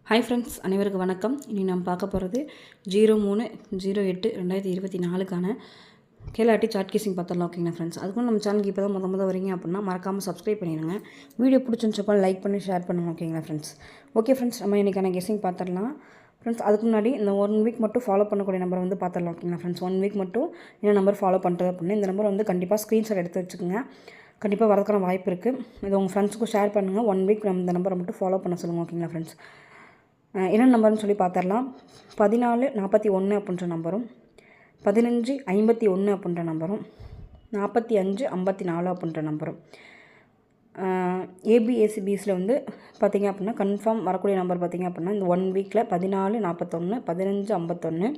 Hi friends, அனைவருக்கும் வணக்கம். இனி நாம் பார்க்க போகிறது 03/08/2024 கேலாட்டி சார்ட் கீசிங் பார்த்துடலாம். ஓகேங்களா ஃப்ரெண்ட்ஸ், அதுக்கும் நம்ம சேனலுக்கு இப்போ தான் முத வரீங்க அப்படின்னா மறக்காமல் சப்ஸ்கிரைப் பண்ணிடுங்க. வீடியோ பிடிச்சிருந்துச்சப்போ லைக் பண்ணி ஷேர் பண்ணுங்கள். ஓகேங்களா ஃப்ரெண்ட்ஸ். ஓகே ஃப்ரெண்ட்ஸ், நம்ம இன்றைக்கான கெஸிங் பார்த்துடலாம். ஃப்ரெண்ட்ஸ், அதுக்கு முன்னாடி இந்த 1 வீக் மட்டும் ஃபாலோ பண்ணக்கூடிய நம்பர் வந்து பார்த்துடலாம். ஓகேங்களா ஃப்ரெண்ட்ஸ், 1 வீக் மட்டும் என்ன நம்பர் ஃபாலோ பண்ணுறது அப்படின்னா இந்த நம்பர் வந்து கண்டிப்பாக ஸ்க்ரீன்ஷாட் எடுத்து வச்சுக்கோங்க. கண்டிப்பாக வரதுக்கான வாய்ப்பு இருக்குது. இதை உங்கள் ஃப்ரெண்ட்ஸுக்கும் ஷேர் பண்ணுங்கள். 1 வீக் நம்ம இந்த நம்பரை மட்டும் ஃபாலோ பண்ண சொல்லுங்கள். ஓகேங்களா ஃப்ரெண்ட்ஸ், என்ன நம்பர்னு சொல்லி பார்த்துடலாம். 1441 அப்படின்ற நம்பரும், 1551 அப்படின்ற நம்பரும், 4554 அப்படின்ற நம்பரும், ஏபிஎஸ்சிபிஸில் வந்து பார்த்திங்க அப்படின்னா கன்ஃபார்ம் வரக்கூடிய நம்பர் பார்த்திங்க அப்படின்னா இந்த 1 வீக்கில் 1441, 1551,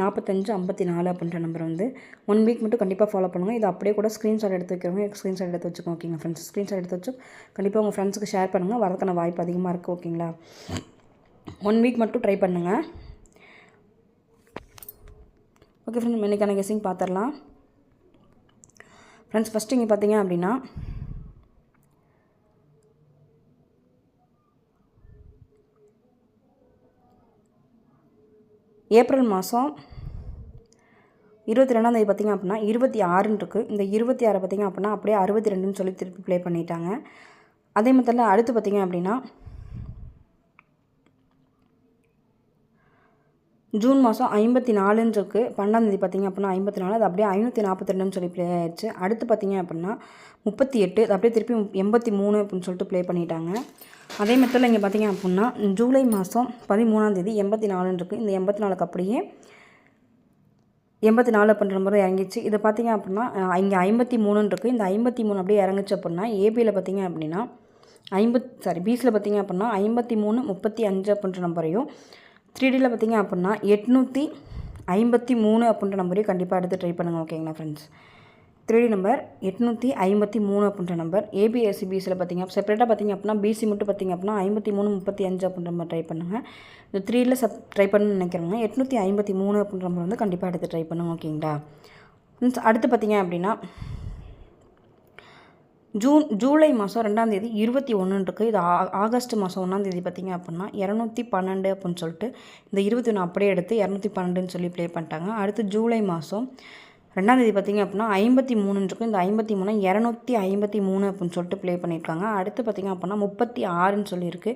4554 அப்படின்ற நம்பர் வந்து 1 வீக் மட்டும் கண்டிப்பாக ஃபாலோ பண்ணுங்கள். இது அப்படியே கூட ஸ்க்ரீன்ஷாட் எடுத்து வைக்கிறவங்க ஸ்க்ரீன்ஷாட் எடுத்து வச்சுக்கோங்க. ஓகேங்க ஃப்ரெண்ட்ஸ், ஸ்க்ரீன்ஷாட் எடுத்து வச்சு கண்டிப்பாக உங்கள் ஃப்ரெண்ட்ஸுக்கு ஷேர் பண்ணுங்கள். வரதுக்கான வாய்ப்பு அதிகமாக இருக்குது. ஓகேங்களா, 1 வீக் மட்டும் ட்ரை பண்ணுங்கள். ஓகே ஃப்ரெண்ட்ஸ், இன்றைக்கான கெஸிங் பார்த்துடலாம். ஃப்ரெண்ட்ஸ், ஃபஸ்ட்டு இங்கே பார்த்தீங்க அப்படின்னா ஏப்ரல் மாதம் 22ஆம் பார்த்திங்க அப்படின்னா 26ன்னு இருக்குது. இந்த 26 பார்த்திங்க அப்படின்னா அப்படியே 62ன்னு சொல்லி திருப்பி ப்ளே பண்ணிட்டாங்க. அதே மாதிரி அடுத்து பார்த்திங்க அப்படின்னா ஜூன் மாதம் 54ன்னு இருக்குது. 12ஆம் பார்த்திங்க அப்படின்னா 54, அது அப்படியே 542ன்னு சொல்லி ப்ளே ஆயிடுச்சு. அடுத்து பார்த்திங்க அப்படின்னா 38, அது அப்படியே திருப்பி 83 அப்படின்னு சொல்லிட்டு ப்ளே பண்ணிட்டாங்க. அதே மெத்தடில் இங்கே பார்த்திங்க அப்படின்னா ஜூலை மாதம் 13ஆம் 84ன்னு இருக்குது. இந்த 84க்கு அப்படியே 84 அப்படின்ற நம்பர் இறங்கிச்சு. இதை பார்த்திங்க அப்படின்னா இங்கே 53ன்னு இருக்குது. இந்த 53 அப்படியே இறங்குச்சு அப்படின்னா ஏபியில் பார்த்திங்க அப்படின்னா பிசியில் பார்த்திங்க அப்படின்னா 53 35 அப்படின்ற நம்பரையும், 3Dயில் பார்த்திங்க அப்படின்னா 853 அப்படின்ற நம்பரையும் கண்டிப்பாக எடுத்து ட்ரை பண்ணுங்கள். ஓகேங்களா ஃப்ரெண்ட்ஸ், 3D நம்பர் 853 அப்படின்ற நம்பர். ஏபிஎஸ்சிபிஸில் பார்த்திங்க செப்பரேட்டாக பார்த்திங்க அப்படின்னா பிசி மட்டும் பார்த்திங்க அப்படின்னா 53 35 அப்படின்ற நம்பர் ட்ரை பண்ணுங்கள். இந்த 3Dயில் ட்ரை பண்ணணும்னு நினைக்கிறவங்க 853 அப்படின்ற நம்பர் வந்து கண்டிப்பாக எடுத்து ட்ரை பண்ணுங்கள். ஓகேங்களா ஃப்ரெண்ட்ஸ், அடுத்து பார்த்திங்க அப்படின்னா ஜூலை மாதம் 2ஆம் 21 இருக்குது. இது ஆகஸ்ட் மாதம் 1ஆம் பார்த்திங்க அப்படின்னா 212 அப்படின்னு சொல்லிட்டு இந்த 21 அப்படியே எடுத்து 212ன்னு சொல்லி ப்ளே பண்ணிட்டாங்க. அடுத்து ஜூலை மாதம் 2ஆம் பார்த்திங்க அப்படின்னா 53 இருக்குது. இந்த 53 253 அப்படின்னு சொல்லிட்டு ப்ளே பண்ணியிருக்காங்க. அடுத்து பார்த்திங்க அப்படின்னா 36ன்னு சொல்லியிருக்கு.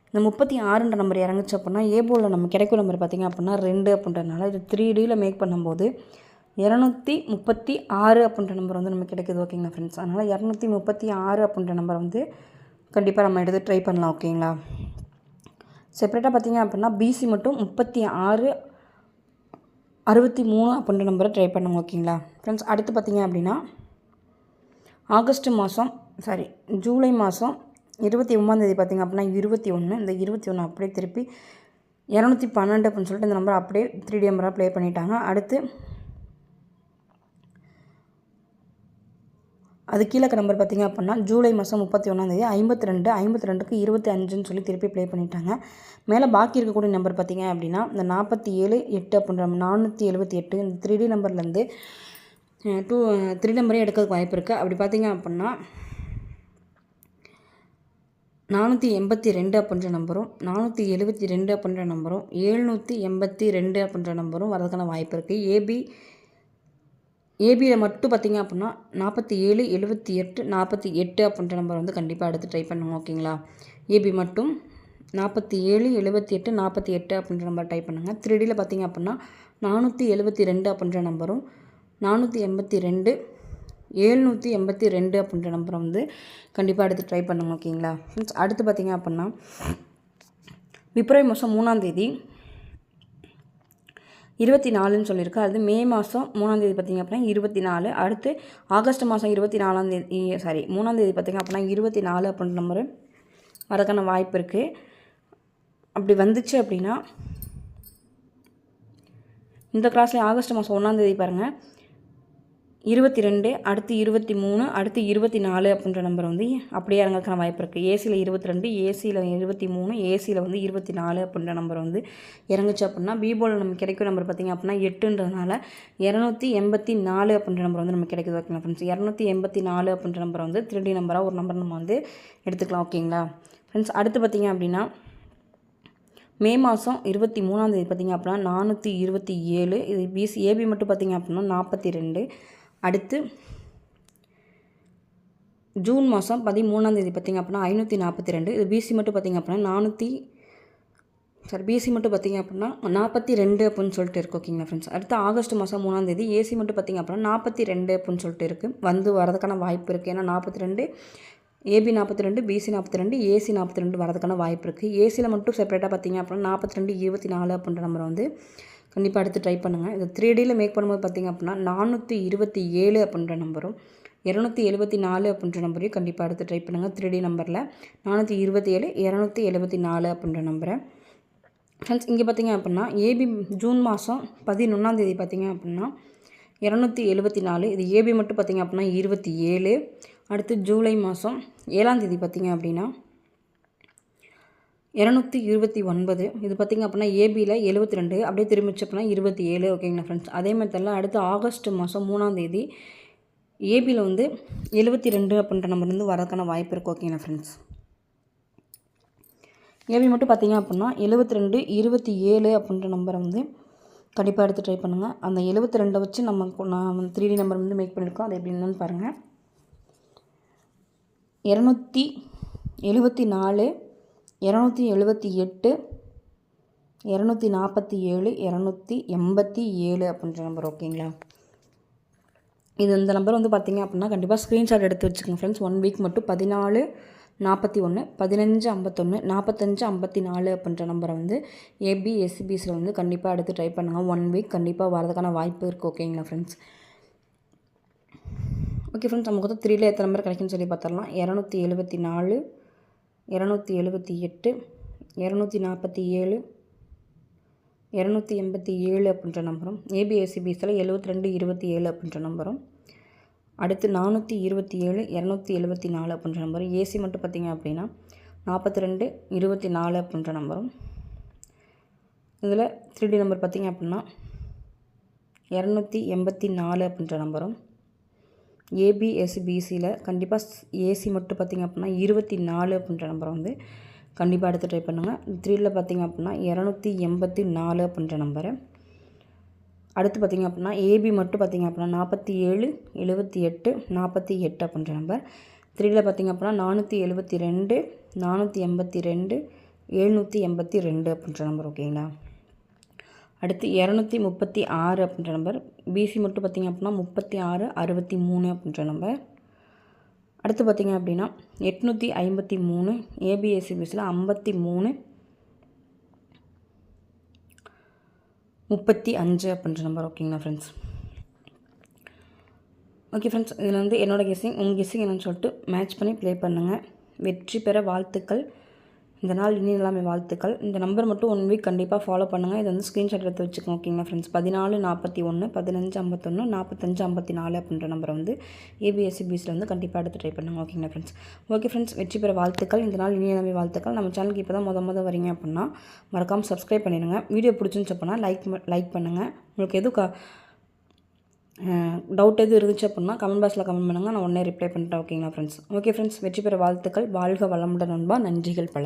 இந்த 36ன்ற நம்பர் இறங்குச்சு அப்படின்னா ஏபோவில் நம்ம கிடைக்கும் நம்பர் பார்த்திங்க அப்படின்னா 2 அப்படின்றதுனால இது 3Dயில் மேக் பண்ணும்போது 236 அப்படின்ற நம்பர் வந்து நமக்கு கிடைக்குது. ஓகேங்களா ஃப்ரெண்ட்ஸ், அதனால் 236 அப்படின்ற நம்பர் வந்து கண்டிப்பாக நம்ம எடுத்து ட்ரை பண்ணலாம். ஓகேங்களா, செப்பரேட்டாக பார்த்திங்க அப்படின்னா பிசி மட்டும் 36 63 அப்படின்ற நம்பரை ட்ரை பண்ணுங்க. ஓகேங்களா ஃப்ரெண்ட்ஸ், அடுத்து பார்த்திங்க அப்படின்னா ஜூலை மாதம் 29ஆம் பார்த்திங்க அப்படின்னா 21, இந்த 21 அப்படியே திருப்பி 212 அப்படின்னு சொல்லிட்டு இந்த நம்பரை அப்படியே 3D நம்பராக ப்ளே பண்ணிட்டாங்க. அடுத்து அது கீழே நம்பர் பார்த்திங்க அப்படின்னா ஜூலை மாதம் 31ஆம் 52, 52க்கு 25ன்னு சொல்லி திருப்பி ப்ளே பண்ணிட்டாங்க. மேலே பாக்கி இருக்கக்கூடிய நம்பர் பார்த்திங்க அப்படின்னா இந்த 47 8 அப்படின்ற 478 இந்த 3D நம்பர்லேருந்து 3 நம்பரே எடுக்கிறதுக்கு வாய்ப்பு இருக்குது. அப்படி பார்த்திங்க அப்படின்னா 482 அப்படின்ற நம்பரும், 472 அப்படின்ற நம்பரும், 782 அப்படின்ற நம்பரும் வரதுக்கான வாய்ப்பு இருக்குது. ஏபியில் மட்டும் பார்த்திங்க அப்படின்னா 47 78 48 அப்படின்ற நம்பர் வந்து கண்டிப்பாக எடுத்து ட்ரை பண்ணுங்க. ஓகேங்களா, ஏபி மட்டும் 47 78 48 அப்படின்ற நம்பர் ட்ரை பண்ணுங்கள். 3Dயில் பார்த்திங்க அப்படின்னா 472 அப்படின்ற நம்பரும், 482 782 அப்படின்ற நம்பரை வந்து கண்டிப்பாக எடுத்து ட்ரை பண்ணுங்க. ஓகேங்களா ஃப்ரெண்ட்ஸ், அடுத்து பார்த்திங்க அப்படின்னா பிப்ரவரி மாதம் 3ஆம் 24ன்னு சொல்லியிருக்கு. அது மே மாதம் 3ஆம் பார்த்திங்க அப்படின்னா 24. அடுத்து ஆகஸ்ட் மாதம் 3ஆம் பார்த்திங்க அப்படின்னா 24 அப்படின்ற நம்பரு வரதுக்கான வாய்ப்பு இருக்குது. அப்படி வந்துச்சு அப்படின்னா இந்த கிளாஸில் ஆகஸ்ட் மாதம் 1ஆம் பாருங்கள் 22, அடுத்து 23, அடுத்து 24 அப்படின்ற நம்பர் வந்து அப்படியே இறங்கிறதுக்கான வாய்ப்பு இருக்குது. ஏசியில் 22, ஏசியில் 23, ஏசியில் வந்து 24 அப்படின்ற நம்பர் வந்து இறங்குச்சு அப்படின்னா பிபோவில் நமக்கு கிடைக்கும் நம்பர் பார்த்திங்க அப்படின்னா 8ன்றதுனால 284 அப்படின்ற நம்பர் வந்து நமக்கு கிடைக்குது. ஓகேங்களா ஃப்ரெண்ட்ஸ், 284 அப்படின்ற நம்பர் வந்து 3D நம்பராக ஒரு நம்பர் நம்ம வந்து எடுத்துக்கலாம். ஓகேங்களா ஃப்ரெண்ட்ஸ், அடுத்து பார்த்திங்க அப்படின்னா மே மாதம் 23ஆம் தேதி பார்த்திங்க அப்படின்னா 427. இது பிசி ஏபி மட்டும் பார்த்திங்க அப்படின்னா 42. அடுத்து ஜூன் மாதம் 13ஆம் தேதி பார்த்திங்க அப்படின்னா 542. இது பிசி மட்டும் பார்த்திங்க அப்படின்னா பிசி மட்டும் பார்த்திங்க அப்படின்னா 42 அப்படின்னு சொல்லிட்டு இருக்குது. ஓகேங்களா ஃப்ரெண்ட்ஸ். அடுத்து ஆகஸ்ட் மாதம் 3ஆம் தேதி ஏசி மட்டும் பார்த்திங்க அப்படின்னா 42 அப்படின்னு சொல்லிட்டு இருக்குது. வரதுக்கான வாய்ப்பு இருக்குது. ஏன்னா 42, ஏபி 42, பிசி 42, ஏசி 42 வரதுக்கான வாய்ப்பு இருக்குது. ஏசியில் மட்டும் செப்பரேட்டாக பார்த்திங்க அப்படின்னா 42, 24 அப்படின்ற நம்பரை வந்து கண்டிப்பாக எடுத்து ட்ரை பண்ணுங்கள். இது 3Dயில் மேக் பண்ணும்போது பார்த்திங்க அப்படின்னா 427 அப்படின்ற நம்பரும் 274 அப்படின்ற நம்பரையும் கண்டிப்பாக எடுத்து ட்ரை பண்ணுங்கள். 3D நம்பரில் 427, 274 அப்படின்ற நம்பரை. ஃப்ரெண்ட்ஸ் இங்கே பார்த்திங்க அப்படின்னா ஏபி ஜூன் மாதம் 11ஆம் தேதி பார்த்திங்க அப்படின்னா 274. இது ஏபி மட்டும் பார்த்திங்க அப்படின்னா 27. அடுத்து ஜூலை மாதம் 7ஆம் தேதி பார்த்திங்க அப்படின்னா 229. இது பார்த்திங்க அப்படின்னா ஏபியில் 72, அப்படியே திரும்பிச்சு அப்படின்னா 27. ஓகேங்களா ஃப்ரெண்ட்ஸ். அதே மாதிரி தெரியல. அடுத்து ஆகஸ்ட் மாதம் 3ஆம் தேதி ஏபியில் வந்து 72 அப்படின்ற நம்பர் வந்து வரதுக்கான வாய்ப்பு இருக்குது. ஓகேங்களா ஃப்ரெண்ட்ஸ். ஏபி மட்டும் பார்த்திங்க அப்படின்னா 72, 27 அப்படின்ற நம்பரை வந்து கண்டிப்பாக எடுத்து ட்ரை பண்ணுங்கள். அந்த 72 வச்சு நான் 3D நம்பர் வந்து மேக் பண்ணியிருக்கோம். அது எப்படின்னு பாருங்கள். 274, 278, 247, 287 அப்படின்ற நம்பர். ஓகேங்களா. இந்த நம்பர் வந்து பார்த்திங்க அப்படின்னா கண்டிப்பாக ஸ்க்ரீன்ஷாட் எடுத்து வச்சுக்கோங்க ஃப்ரெண்ட்ஸ். 1 வீக் மட்டும் 14, 41, 15, 51, 45, 54 அப்படின்ற நம்பரை வந்து ஏபி எஸ்சிபிஸில் வந்து கண்டிப்பாக எடுத்து ட்ரை பண்ணுங்கள். 1 வீக் கண்டிப்பாக வரதுக்கான வாய்ப்பு இருக்குது. ஓகேங்களா ஃப்ரெண்ட்ஸ். ஓகே ஃப்ரெண்ட்ஸ், நமக்கு வந்து 3ல எத்தனை நம்பர் கிடைக்குன்னு சொல்லி பார்த்துடலாம். 274, 278, 247, 287 அப்படின்ற நம்பரும் ஏபி எஸ்சிபிஸில் 72, 27 அப்படின்ற நம்பரும். அடுத்து 427, 274 அப்படின்ற நம்பரும். ஏசி மட்டும் பார்த்திங்க அப்படின்னா 42, 24 அப்படின்ற நம்பரும். இதில் 3D நம்பர் பார்த்திங்க அப்படின்னா 284 அப்படின்ற நம்பரும். ஏபி எஸ்பிசியில் கண்டிப்பாக ஏசி மட்டும் பார்த்திங்க அப்படின்னா 24 அப்படின்ற நம்பரை வந்து கண்டிப்பாக எடுத்து ட்ரை பண்ணுங்கள். 3ல் பார்த்திங்க அப்படின்னா 284 அப்படின்ற நம்பரை. அடுத்து பார்த்திங்க அப்படின்னா ஏபி மட்டும் பார்த்திங்க அப்படின்னா 47, 78, 48 அப்படின்ற நம்பர். 3ல் பார்த்திங்க அப்படின்னா 472, 482, 782 அப்படின்ற நம்பர். ஓகேங்களா. அடுத்து 236 அப்படின்ற நம்பர். பிசி மட்டும் பார்த்திங்க அப்படின்னா 36, 63 அப்படின்ற நம்பர். அடுத்து பார்த்திங்க அப்படின்னா 853, ஏபிஎஸ்சிபிஸில் 53, 35 அப்படின்ற நம்பர். ஓகேங்களா ஃப்ரெண்ட்ஸ். ஓகே ஃப்ரெண்ட்ஸ், இதில் வந்து என்னோடய கெஸ்ஸிங் உங்கள் கெஸ்ஸிங் என்னென்னு சொல்லிட்டு மேட்ச் பண்ணி ப்ளே பண்ணுங்கள். வெற்றி பெற வாழ்த்துக்கள். இந்த நாள் இனி எல்லாமே வாழ்த்துக்கள். இந்த நம்பர் மட்டும் 1 வீக் கண்டிப்பாக ஃபாலோ பண்ணுங்கள். இது வந்து ஸ்க்ரீன்ஷாட் எடுத்து வச்சுக்கோங்க. ஓகேங்களா ஃப்ரெண்ட்ஸ். 14, 41, 15, 51, 45, 54 அப்படின்ற நம்பரை வந்து ஏபிஎஸ்சிபிஸில் வந்து கண்டிப்பாக எடுத்து ட்ரை பண்ணுங்கள். ஓகேங்களா ஃப்ரெண்ட்ஸ். ஓகே ஃப்ரெண்ட்ஸ், வெற்றி பெற வாழ்த்துக்கள். இந்த நாள் இனி எல்லாமே வாழ்த்துக்கள். நம்ம சேனலுக்கு இப்போ தான் முத வரீங்க அப்படின்னா மறக்காமல் சப்ஸ்கிரைப் பண்ணிடுங்க. வீடியோ பிடிச்சிருந்துச்சு அப்படின்னா லைக் பண்ணுங்கள். உங்களுக்கு எதுவும் டவுட் எதுவும் இருந்துச்சு அப்படின்னா கமெண்ட் பாக்ஸில் கமெண்ட் பண்ணுங்கள். நான் உடனே ரிப்ளை பண்ணிட்டேன். ஓகேங்களா ஃப்ரெண்ட்ஸ். ஓகே ஃப்ரெண்ட்ஸ், வெற்றி பெற வாழ்த்துக்கள். வாழ்க வளமுடன் நண்பா. நன்றிகள் பல.